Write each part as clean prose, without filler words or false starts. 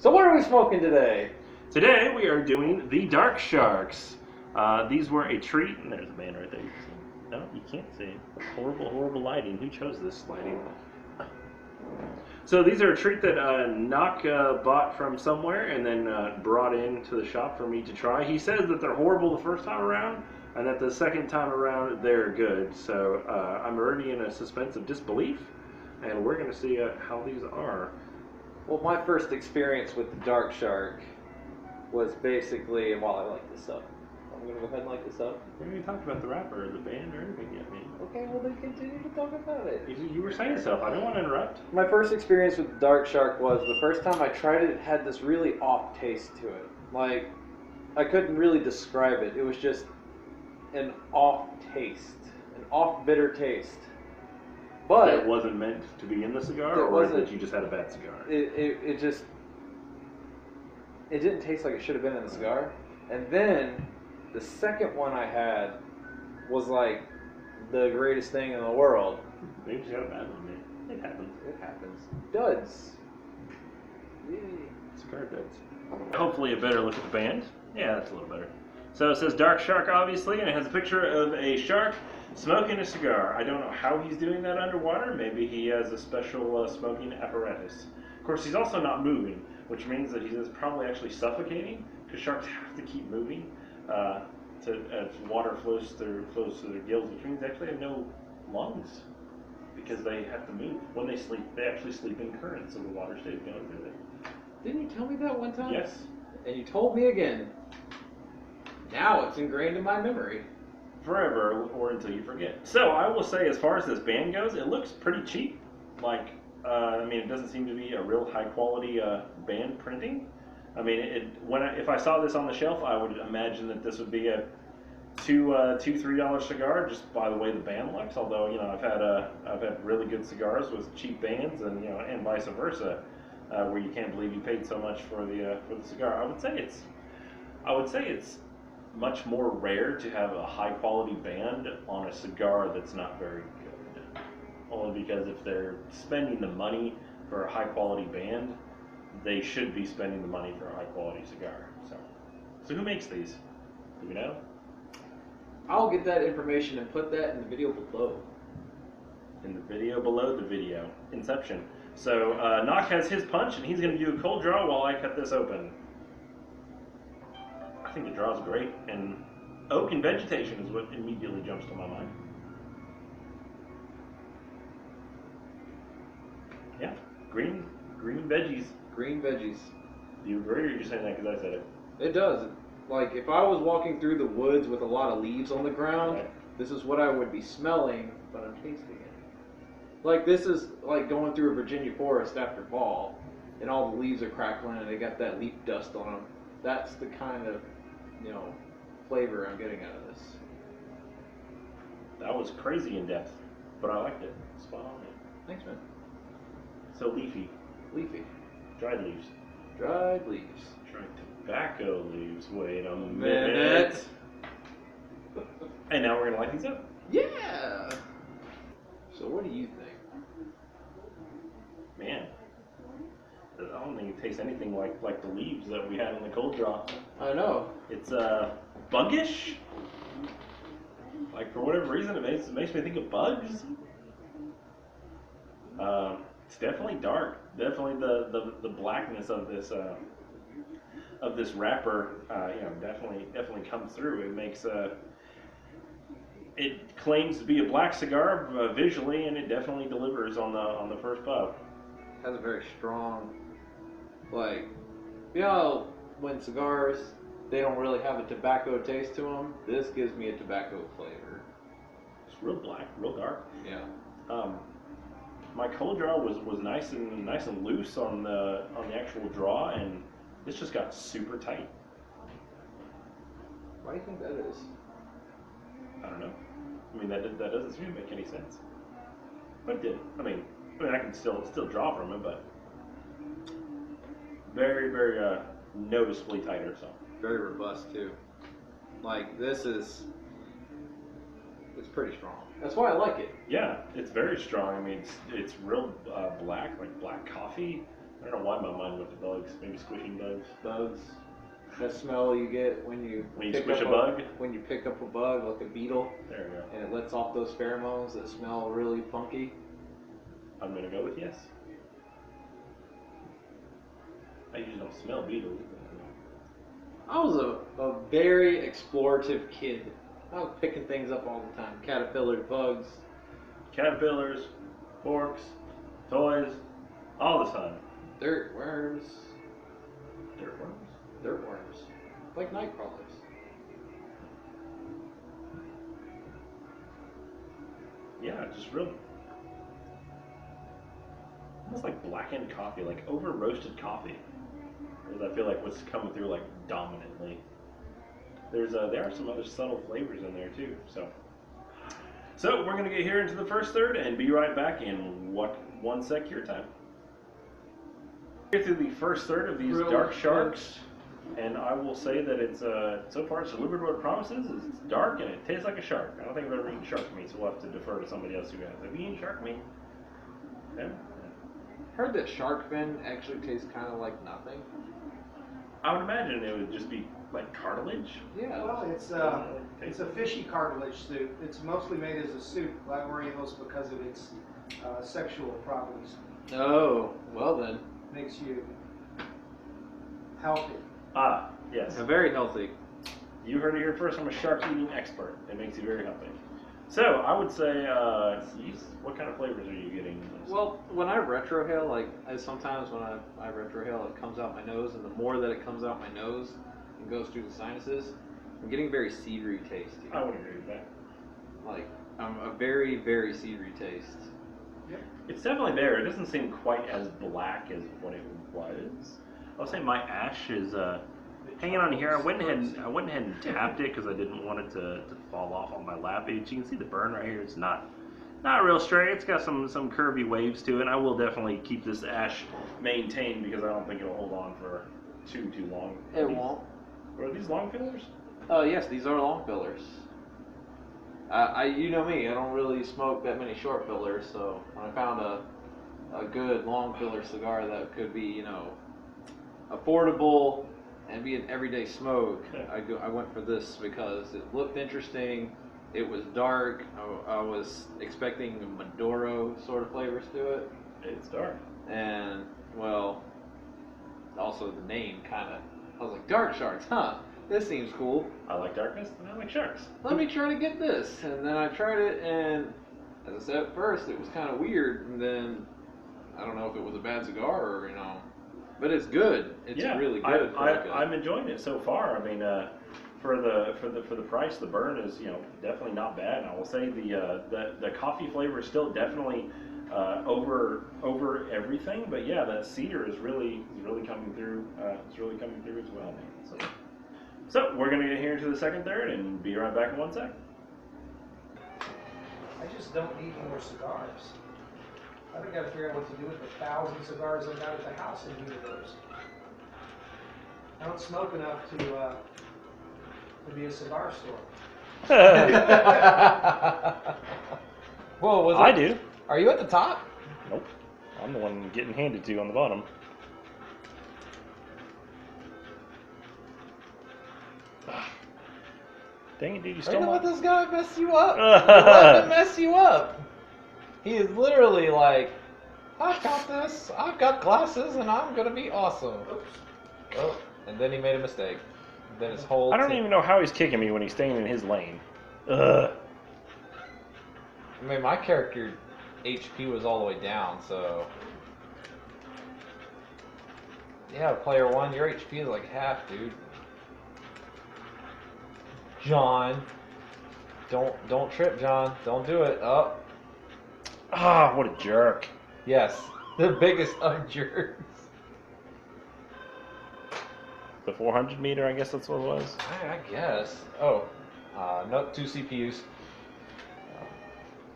So what are we smoking today? Today we are doing the Dark Sharks. These were a treat, and there's a man right there. You can see. No, you can't see. Horrible, horrible lighting. Who chose this lighting? So these are a treat that Noc bought from somewhere and then brought into the shop for me to try. He says that they're horrible the first time around, and that the second time around they're good. So I'm already in a suspense of disbelief, and we're going to see how these are. Well, my first experience with the Dark Shark was basically, and while I light this up, I'm going to go ahead and light this up. We haven't even talked about the rapper or the band or anything yet, man. Okay, well then continue to talk about it. You were saying stuff. I don't want to interrupt. My first experience with the Dark Shark was the first time I tried it, it had this really off taste to it. Like, I couldn't really describe it. It was just an off taste, an off bitter taste. But it wasn't meant to be in the cigar, or that you just had a bad cigar? It just, it didn't taste like it should have been in the cigar. And then the second one I had was like the greatest thing in the world. Maybe you just got a bad one, man. It happens. It happens. Duds. Yay. Cigar duds. Hopefully a better look at the band. Yeah, that's a little better. So it says Dark Shark, obviously, and it has a picture of a shark smoking a cigar. I don't know how he's doing that underwater. Maybe he has a special smoking apparatus. Of course, he's also not moving, which means that he's probably actually suffocating, because sharks have to keep moving as water flows through their gills, which means they actually have no lungs, because they have to move. When they sleep, they actually sleep in current, so the water stays going through them. Didn't you tell me that one time? Yes. And you told me again. Now it's ingrained in my memory. Forever, or until you forget. So I will say, as far as this band goes, it looks pretty cheap. Like, I mean, it doesn't seem to be a real high quality band printing. I mean, if I saw this on the shelf, I would imagine that this would be a $2-3 cigar, just by the way the band looks. Although, you know, I've had really good cigars with cheap bands, and you know, and vice versa, where you can't believe you paid so much for the cigar. I would say it's much more rare to have a high quality band on a cigar that's not very good. Only because if they're spending the money for a high quality band, they should be spending the money for a high quality cigar. So who makes these? Do we know? I'll get that information and put that in the video below. In the video below the video. Inception. So Noc has his punch, and he's going to do a cold draw while I cut this open. I think the draw's great, and oak and vegetation is what immediately jumps to my mind. Yeah, green veggies. Green veggies. Do you agree, or are you just saying that because I said it? It does. Like, if I was walking through the woods with a lot of leaves on the ground, Right. This is what I would be smelling, but I'm tasting it. Like, this is like going through a Virginia forest after fall, and all the leaves are crackling, and they got that leaf dust on them. That's the kind of, you know, flavor I'm getting out of this. That was crazy in depth, but I liked it. Spot on, man. Thanks, man. So leafy. Leafy. Dried leaves. Dried leaves. Dried tobacco leaves. Wait a Minute. And now we're going to light these up. Yeah! So what do you think? Man, I don't think it tastes anything like the leaves that we had in the cold draw. I know. It's buggish. Like, for whatever reason, it makes me think of bugs. It's definitely dark. Definitely the blackness of this wrapper, you know, definitely comes through. It makes it claims to be a black cigar visually, and it definitely delivers on the first puff. It has a very strong, like, you know, when cigars, they don't really have a tobacco taste to them. This gives me a tobacco flavor. It's real black, real dark. Yeah. My cold draw was nice and loose on the actual draw, and this just got super tight. Why do you think that is? I don't know. I mean, that doesn't seem to make any sense. But it did. I mean, I can still draw from it, but very, very noticeably tighter. So Very robust too. Like, this is, it's pretty strong. That's why I like it. yeah, it's very strong. I mean, it's real black, like black coffee. I don't know why my mind went to bugs. Maybe squishing bugs. Bugs. That smell you get when you Squish a bug? When you pick up a bug, like a beetle, There we go. and it lets off those pheromones that smell really funky. I'm going to go with yes. I usually don't smell beetles. I was a very explorative kid. I was picking things up all the time. Caterpillars, bugs. Caterpillars, forks, toys, all the time. Dirt worms. Dirt worms? Dirt worms. Like night crawlers. Yeah, just real. Almost like blackened coffee, like over roasted coffee. Because I feel like what's coming through like dominantly. There are some other subtle flavors in there too. So we're gonna get here into the first third and be right back in 1 sec your time. Get through the first third of these dark sharks, and I will say that it's so far it's delivered what it promises. It's dark and it tastes like a shark. I don't think I've ever eaten shark meat, so we'll have to defer to somebody else who has. Have you eaten shark meat? Yeah. Heard that shark fin actually tastes kind of like nothing. I would imagine it would just be like cartilage. Yeah. Well, it's a fishy cartilage soup. It's mostly made as a soup, Lamorinos, because of its sexual properties. Oh, well then. Makes you healthy. Ah, yes. Very healthy. You heard it here first from a shark eating expert. It makes you very healthy. So I would say, what kind of flavors are you getting in this? Well, when I retrohale, sometimes when I retrohale, it comes out my nose, and the more that it comes out my nose and goes through the sinuses, I'm getting very cedary taste here. I would agree with that. Like, a very, very cedary taste. Yep. It's definitely there. It doesn't seem quite as black as what it was. I'll say my ash is hanging on here. I went ahead and tapped it because I didn't want it to fall off on my lap. You can see the burn right here. It's not real straight. It's got some curvy waves to it. I will definitely keep this ash maintained because I don't think it'll hold on for too long. It won't. Are these long fillers? Yes, these are long fillers. You know me, I don't really smoke that many short fillers, so when I found a good long filler cigar that could be, affordable and be an everyday smoke, I went for this because it looked interesting. It was dark. I was expecting Maduro sort of flavors to it. It's dark. And, well, also the name kind of, I was like, dark sharks, huh? This seems cool. I like darkness and I like sharks. Let me try to get this. And then I tried it, and as I said at first, it was kind of weird. And then I don't know if it was a bad cigar or, but it's good. It's really good. I'm enjoying it so far. I mean, for the price, the burn is definitely not bad. And I will say the coffee flavor is still definitely over everything. But yeah, that cedar is really coming through. It's really coming through as well, man. So we're going to get here into the second third and be right back in 1 sec. I just don't need more cigars. I've got to figure out what to do with the 1,000 cigars I've got at the house in humidors. I don't smoke enough to be a cigar store. Whoa, I do. Are you at the top? Nope. I'm the one getting handed to on the bottom. Dang it, dude, you Are stole you gonna my... let this guy mess you up? Let him mess you up. He is literally like, I got this. I've got glasses, and I'm gonna be awesome. Oops. Oh, and then he made a mistake. Then his whole. I don't even know how he's kicking me when he's staying in his lane. Ugh. I mean, my character HP was all the way down, so. Yeah, player one, your HP is like half, dude. John. Don't trip, John. Don't do it. Oh. Ah, what a jerk. Yes. The biggest of jerks. The 400 meter, I guess that's what it was. I guess. Oh. No, 2 CPUs.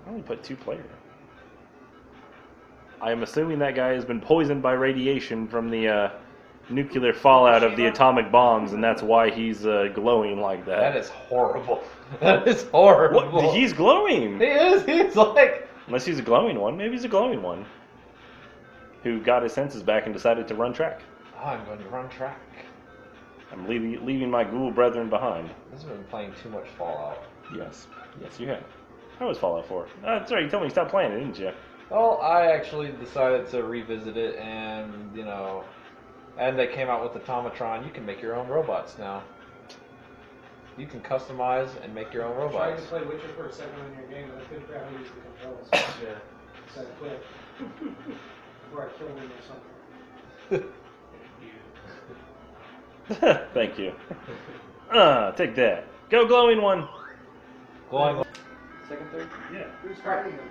I only put 2 player. I am assuming that guy has been poisoned by radiation from the nuclear fallout of the atomic bombs, and that's why he's glowing like that. That is horrible. That is horrible. What? He's glowing. He is. He's like. Unless he's a glowing one. Maybe he's a glowing one. who got his senses back and decided to run track. I'm going to run track. I'm leaving my ghoul brethren behind. This has been playing too much Fallout. Yes, yes, you have. How was Fallout 4? That's right. You told me you stopped playing it, didn't you? Well, I actually decided to revisit it, and and they came out with Automatron. You can make your own robots now. You can customize and make your own I tried robots. to play Witcher for a second in your game, but I couldn't figure out how to use the controls. Yeah. So I quit. Before I killed him or something. Thank you. Take that. Go glowing one. Glowing. Second, third? Yeah. Who's fighting him?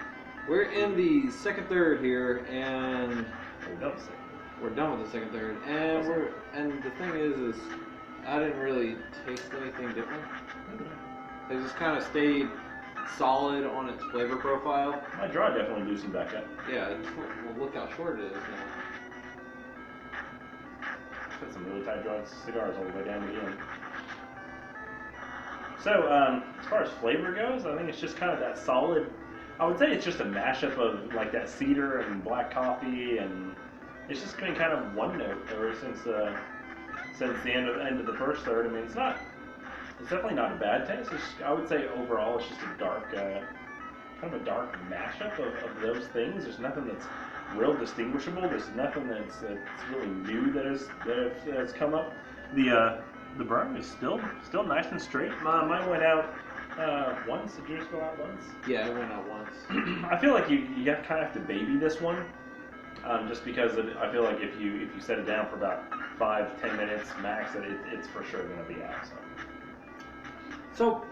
We're in the second third here, and We're done. we're done with the second third. And the thing is I didn't really taste anything different. It just kind of stayed solid on its flavor profile. My draw definitely loosened back up. Yeah, well, look how short it is now. Put some really tight drawn cigars all the way down again. So, as far as flavor goes, I think it's just kind of that solid. I would say it's just a mashup of like that cedar and black coffee, and it's just been kind of one note ever since the end of the first third. I mean, it's definitely not a bad taste. I would say overall, it's just a dark, kind of a dark mashup of those things. There's nothing that's real distinguishable. There's nothing that's really new that has come up. The burn is still nice and straight. Mine went out once. Did yours go out once? Yeah, it went out once. I feel like you kind of have to baby this one, just because I feel like if you set it down for about 5-10 minutes max, that it's for sure going to be out. So,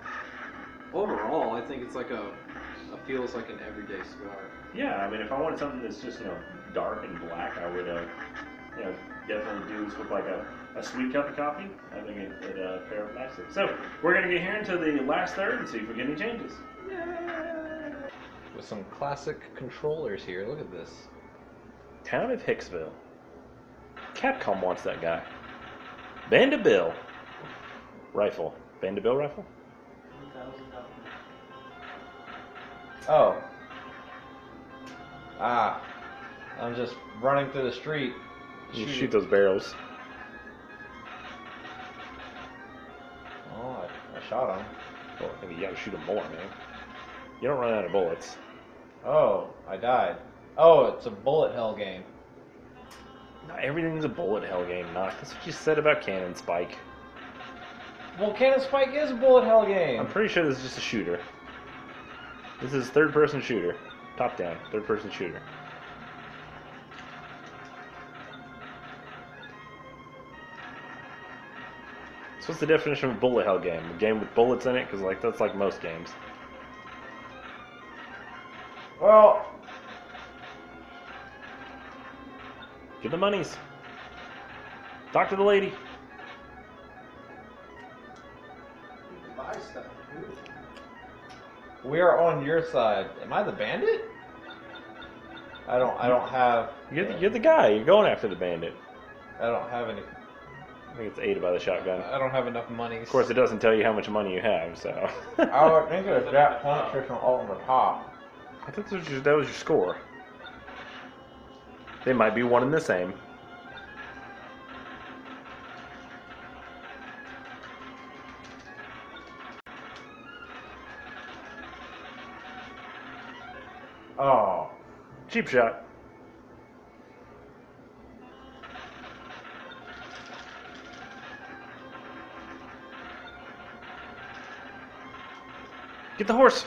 overall, I think it's like feels like an everyday cigar. Yeah, I mean, if I wanted something that's just dark and black, I would definitely do this with like a sweet cup of coffee. I think it'd pair up nicely. So we're gonna get here into the last third and see if we get any changes. With some classic controllers here. Look at this. Town of Hicksville. Capcom wants that guy. Vanderbilt rifle. Vanderbilt rifle? Oh. I'm just running through the street. You shoot those barrels. Oh, I shot him. Well, I mean, you gotta shoot them more, man. You don't run out of bullets. Oh, I died. Oh, it's a bullet hell game. Not everything's a bullet hell game, Knock. That's what you said about Cannon Spike. Well, Cannon Spike is a bullet hell game. I'm pretty sure this is just a shooter. This is third-person shooter. Top down, third-person shooter. So what's the definition of a bullet hell game? A game with bullets in it? Because that's like most games. Well, Give the monies. Talk to the lady. You can buy stuff. we are on your side. Am I the bandit? I don't have. You're the guy. You're going after the bandit. I don't have any. I think it's aided by the shotgun. I don't have enough money. Of course, it doesn't tell you how much money you have, so. I think it's that punch from on the top. I thought that was your score. They might be one and the same. Oh. Cheap shot. Get the horse.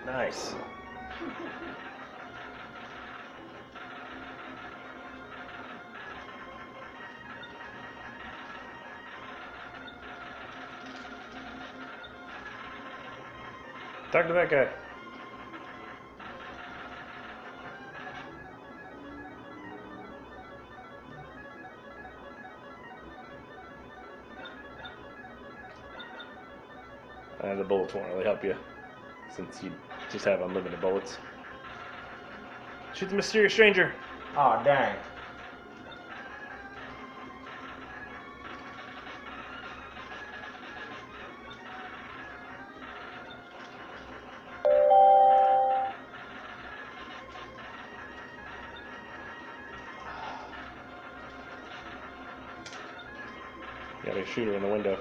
Nice. Talk to that guy. The bullets won't really help you, since you just have unlimited bullets. Shoot the mysterious stranger. Oh, dang. Got a shooter in the window.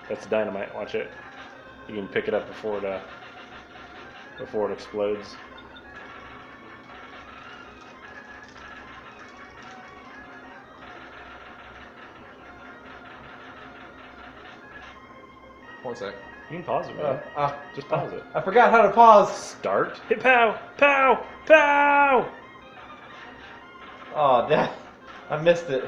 That's dynamite. Watch it. You can pick it up before it explodes. One sec. You can pause it, man. Just pause it. I forgot how to pause. Start. Hit pow! Pow! Pow! Oh, damn. I missed it.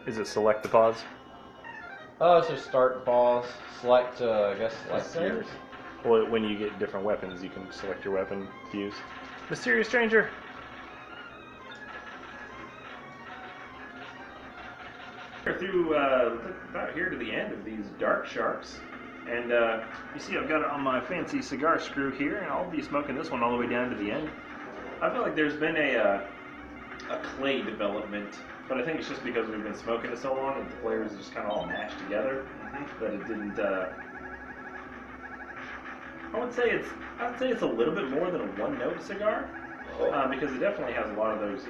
Is it select to pause? Oh, it's just start, pause, select, I guess, select Save. yours. Well, when you get different weapons, you can select your weapon to use. Mysterious stranger! We're through about here to the end of these dark sharks. And you see I've got it on my fancy cigar screw here, and I'll be smoking this one all the way down to the end. I feel like there's been a clay development, but I think it's just because we've been smoking it so long and the flavors are just kind of all mashed together that it didn't. I would say it's a little bit more than a one-note cigar because it definitely has a lot of those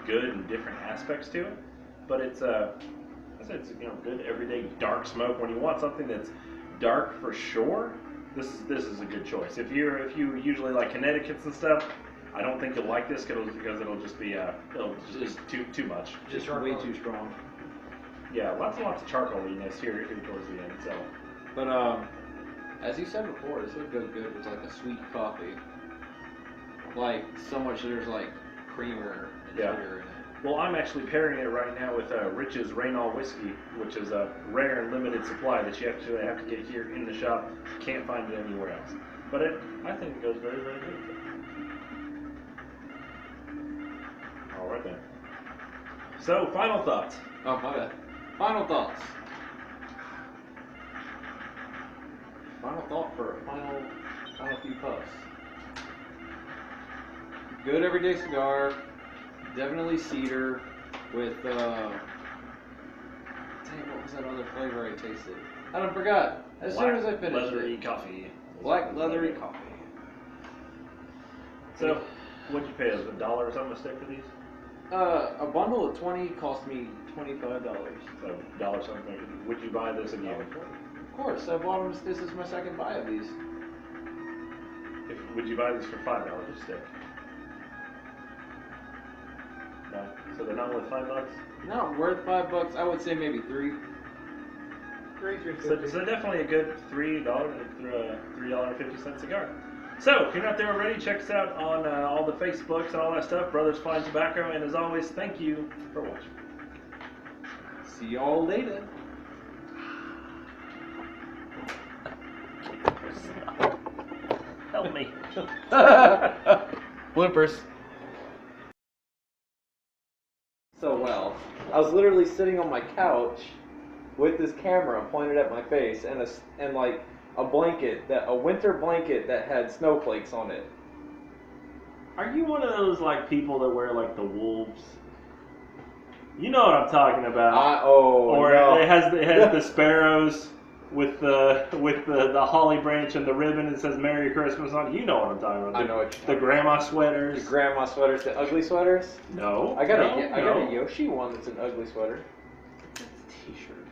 good and different aspects to it. But it's it's good everyday dark smoke. When you want something that's dark for sure, this is a good choice. If you usually like Connecticut's and stuff, I don't think you'll like this because it'll just be too much. Just way too strong. Yeah, lots and lots of charcoaliness here towards the end. So, But as you said before, this would go good with like a sweet coffee. Like so much there's like creamer and sugar in it. well, I'm actually pairing it right now with Rich's Rainall whiskey, which is a rare and limited supply that you actually have to get here in the shop. Can't find it anywhere else. But I think it goes very, very good. All right then. So, final thoughts. Oh my bad. Final thoughts. Final thought for a final few puffs. Good everyday cigar. Definitely cedar with dang, what was that other flavor I tasted? I don't forgot. As soon as I finished leathery it. coffee. Black leathery coffee. So, what'd you pay? $1 or something a stick for these? A bundle of 20 cost me $25. So, $1 something. Would you buy this again? Of course, I bought them. This is my second buy of these. Would you buy these for $5 a stick? No. So they're not worth $5? Not worth $5. I would say maybe $3. So definitely a good $3.50 cigar. So if you're not there already, check us out on all the Facebooks and all that stuff. Brothers Fine Tobacco, and as always, thank you for watching. See y'all later. Help me. Bloopers. So well, I was literally sitting on my couch with this camera pointed at my face and like a winter blanket that had snowflakes on it. Are you one of those like people that wear like the wolves? You know what I'm talking about. Or no. it has the sparrows with the holly branch and the ribbon and it says Merry Christmas on it. You know what I'm talking about. I know what the grandma sweaters. The grandma sweaters, the ugly sweaters. No. I got a Yoshi one that's an ugly sweater. It's a t-shirt.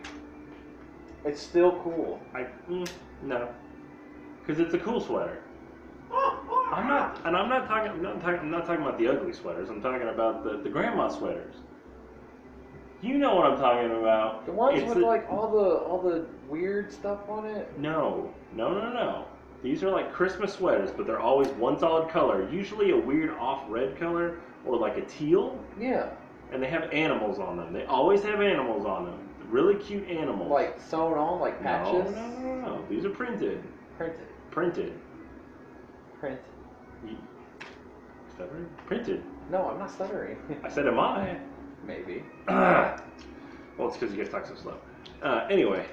It's still cool. No. Because it's a cool sweater. I'm not talking about the ugly sweaters. I'm talking about the grandma sweaters. You know what I'm talking about. The ones with like all the weird stuff on it? No. These are like Christmas sweaters, but they're always one solid color. Usually a weird off red color or like a teal. Yeah. And they have animals on them. They always have animals on them. Really cute animals. Like sewn on, like patches? No. These are printed. Printed. Stuttering? Printed. No, I'm not stuttering. I said, am I? Maybe. Well, it's because you guys talk so slow. Anyway.